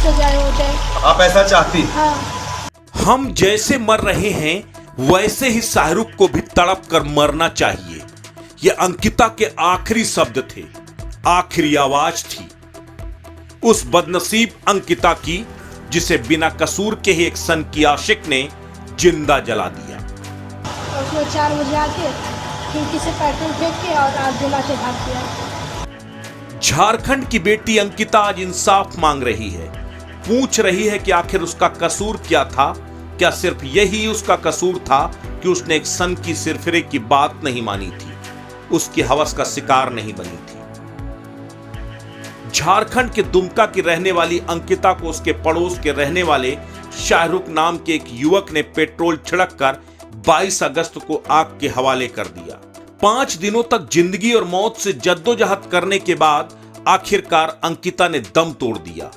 सजाए हो जाए। आप ऐसा चाहती? हाँ। हम जैसे मर रहे हैं वैसे ही शाहरुख को भी तड़प कर मरना चाहिए। ये अंकिता के आखिरी शब्द थे, आखिरी आवाज थी उस बदनसीब अंकिता की, जिसे बिना कसूर के ही एक सन की आशिक ने जिंदा जला दिया। और उसमें 4 बजे आके खिड़की से पेट्रोल फेंक के और आग जला के भाग गया। झारखंड की बेटी अंकिता आज इंसाफ मांग रही है, पूछ रही है कि आखिर उसका कसूर क्या था। क्या सिर्फ यही उसका कसूर था कि उसने एक सन की सिरफिरे की बात नहीं मानी थी, उसकी हवस का शिकार नहीं बनी थी। झारखंड के दुमका की रहने वाली अंकिता को उसके पड़ोस के रहने वाले शाहरुख नाम के एक युवक ने पेट्रोल छिड़ककर 22 अगस्त को आग के हवाले कर दिया। 5 दिनों तक जिंदगी और मौत से जद्दोजहद करने के बाद आखिरकार अंकिता ने दम तोड़ दिया,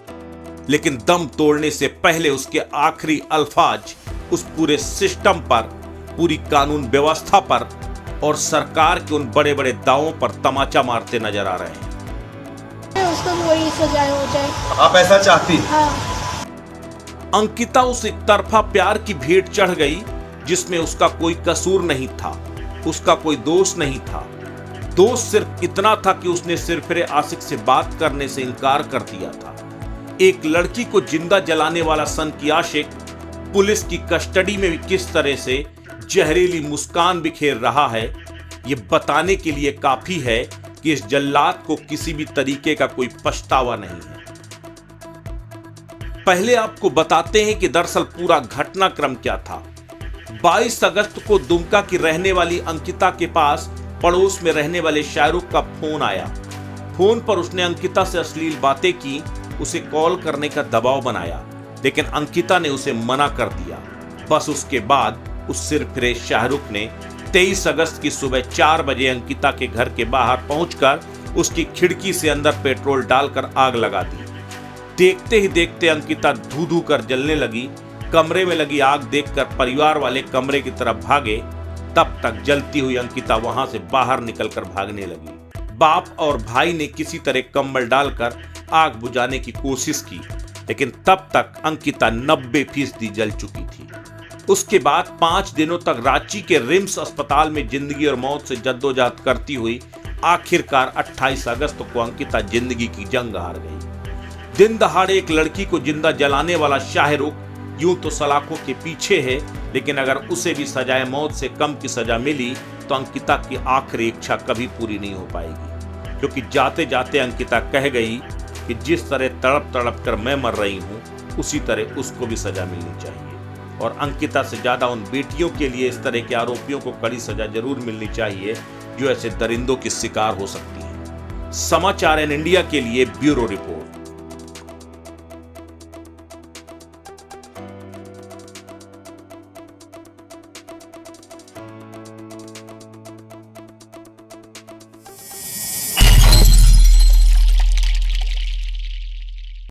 लेकिन दम तोड़ने से पहले उसके आखिरी अल्फाज उस पूरे सिस्टम पर, पूरी कानून व्यवस्था पर और सरकार के उन बड़े बड़े दावों पर तमाचा मारते नजर आ रहे हैं। उसको भी वही सजाए हो जाए। आप ऐसा चाहती? हाँ। अंकिता उस एक तरफा प्यार की भेंट चढ़ गई जिसमें उसका कोई कसूर नहीं था, उसका कोई दोष नहीं था। दोष सिर्फ इतना था कि उसने सिरफिरे आशिक से बात करने से इनकार कर दिया था। एक लड़की को जिंदा जलाने वाला सन की आशिक पुलिस की कस्टडी में भी किस तरह से जहरीली मुस्कान बिखेर रहा है, यह बताने के लिए काफी है कि इस जल्लाद को किसी भी तरीके का कोई पछतावा नहीं है। पहले आपको बताते हैं कि दरअसल पूरा घटनाक्रम क्या था। 22 अगस्त को दुमका की रहने वाली अंकिता के पास पड़ोस में रहने वाले शाहरुख का फोन आया। फोन पर उसने अंकिता से अश्लील बातें की, उसे कॉल करने का दबाव बनाया, लेकिन अंकिता ने उसे मना कर दिया। बस उसके बाद उस सिरफिरे शाहरुख ने 23 अगस्त की सुबह 4 बजे अंकिता के घर के बाहर पहुंचकर उसकी खिड़की से अंदर पेट्रोल डालकर आग लगा दी। देखते ही देखते अंकिता धू धू कर जलने लगी। कमरे में लगी आग देखकर परिवार वाले कमरे की तरफ भागे। तब तक जलती हुई अंकिता वहां से बाहर निकलकर भागने लगी। बाप और भाई ने किसी तरह कंबल डालकर आग बुझाने की कोशिश की, लेकिन तब तक अंकिता 90% जल चुकी थी। उसके बाद 5 दिनों तक रांची के रिम्स अस्पताल में जिंदगी और मौत से जद्दोजहद करती हुई आखिरकार 28 अगस्त को अंकिता जिंदगी की जंग हार गई। दिन दहाड़े एक लड़की को जिंदा जलाने वाला शाहरुख यूं तो सलाखों के पीछे है, लेकिन अगर उसे भी सजाए मौत से कम की सजा मिली तो अंकिता की आखिरी इच्छा कभी पूरी नहीं हो पाएगी, क्योंकि जाते जाते अंकिता कह गई कि जिस तरह तड़प तड़प कर मैं मर रही हूं, उसी तरह उसको भी सजा मिलनी चाहिए। और अंकिता से ज्यादा उन बेटियों के लिए इस तरह के आरोपियों को कड़ी सजा जरूर मिलनी चाहिए जो ऐसे दरिंदों की शिकार हो सकती है। समाचार इन इंडिया के लिए ब्यूरो रिपोर्ट।